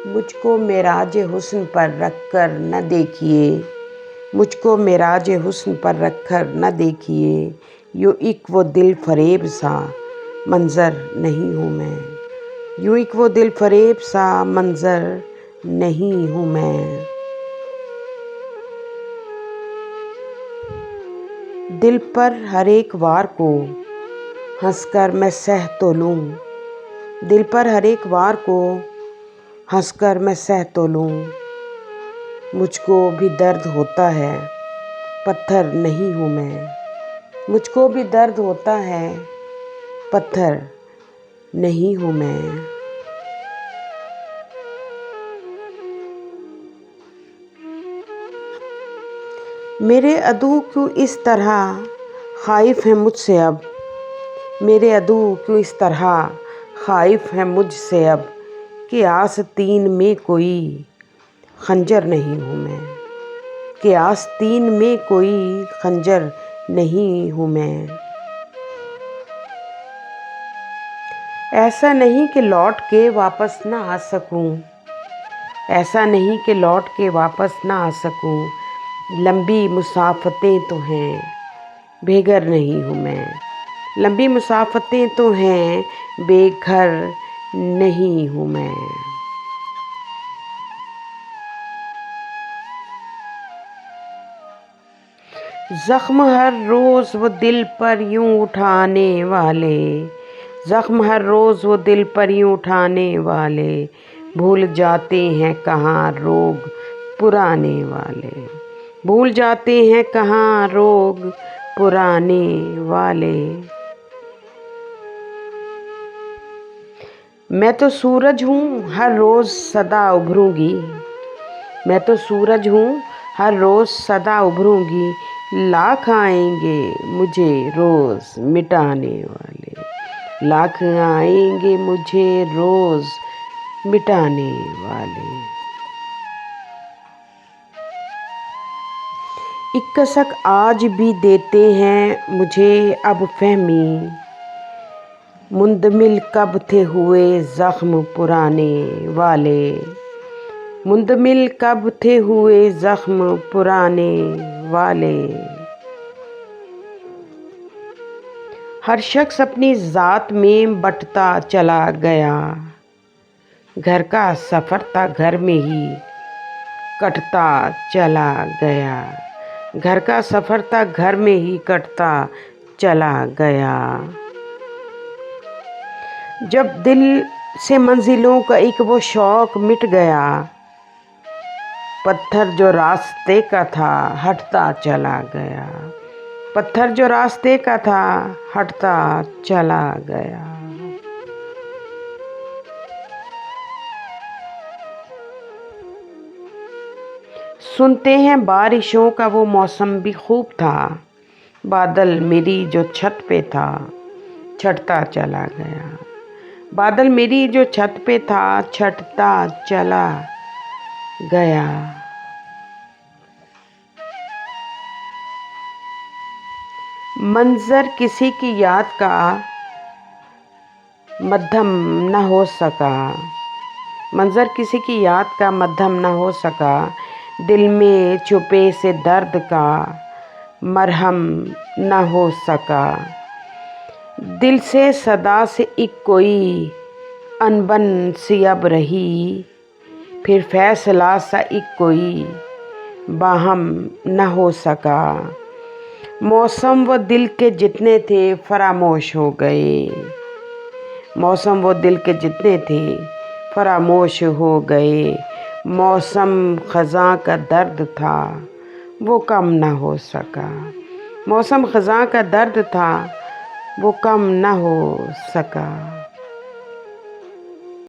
मुझको मेराज हुस्न पर रख कर न देखिए, मुझको मेराज हुस्न पर रख कर न देखिए, यूँ एक वो दिल फरेब सा मंज़र नहीं हूँ मैं, यूँ एक वो दिल फरेब सा मंज़र नहीं हूँ मैं। दिल पर हर एक वार को हंसकर मैं सह तो लूँ, दिल पर हर एक वार को हंसकर मैं सह तो लूँ, मुझको भी दर्द होता है पत्थर नहीं हूँ मैं, मुझको भी दर्द होता है पत्थर नहीं हूँ मैं। मेरे अदू क्यों इस तरह खाइफ है मुझसे अब, मेरे अदू क्यों इस तरह खाइफ है मुझसे अब, कि आस्तीन में कोई खंजर नहीं हूँ मैं, कि आस्तीन में कोई खंजर नहीं हूँ मैं। ऐसा नहीं कि लौट के वापस ना आ सकूँ, ऐसा नहीं कि लौट के वापस ना आ सकूँ, लंबी मुसाफतें तो हैं बेघर नहीं हूँ मैं, लंबी मुसाफतें तो हैं बेघर नहीं हूँ मैं। ज़ख्म हर रोज़ वो दिल पर यूँ उठाने वाले, ज़ख्म हर रोज़ वो दिल पर यूँ उठाने वाले, भूल जाते हैं कहाँ रोग पुराने वाले, भूल जाते हैं कहाँ रोग पुराने वाले। मैं तो सूरज हूँ हर रोज़ सदा उभरूँगी, मैं तो सूरज हूँ हर रोज़ सदा उभरूँगी, लाख आएंगे मुझे रोज़ मिटाने वाले, लाख आएंगे मुझे रोज़ मिटाने वाले। एक कसक आज भी देते हैं मुझे अब फहमी, मुंदमिल कब थे हुए ज़ख्म पुराने वाले, मुंदमिल कब थे हुए ज़ख्म पुराने वाले। हर शख्स अपनी ज़ात में बंटता चला गया, घर का सफ़र था घर में ही कटता चला गया, घर का सफ़र था घर में ही कटता चला गया। जब दिल से मंजिलों का एक वो शौक़ मिट गया, पत्थर जो रास्ते का था हटता चला गया, पत्थर जो रास्ते का था हटता चला गया। सुनते हैं बारिशों का वो मौसम भी खूब था, बादल मेरी जो छत पे था छटता चला गया, बादल मेरी जो छत पे था छटता चला गया। मंजर किसी की याद का मध्यम न हो सका, मंजर किसी की याद का मध्यम न हो सका, दिल में छुपे से दर्द का मरहम न हो सका, दिल से सदा से एक कोई अनबन सी अब रही, फिर फैसला सा एक कोई बाहम न हो सका। मौसम व दिल के जितने थे फरामोश हो गए, मौसम वो दिल के जितने थे फरामोश हो गए, मौसम ख़ज़ां का दर्द था वो कम न हो सका, मौसम ख़ज़ां का दर्द था वो कम न हो सका।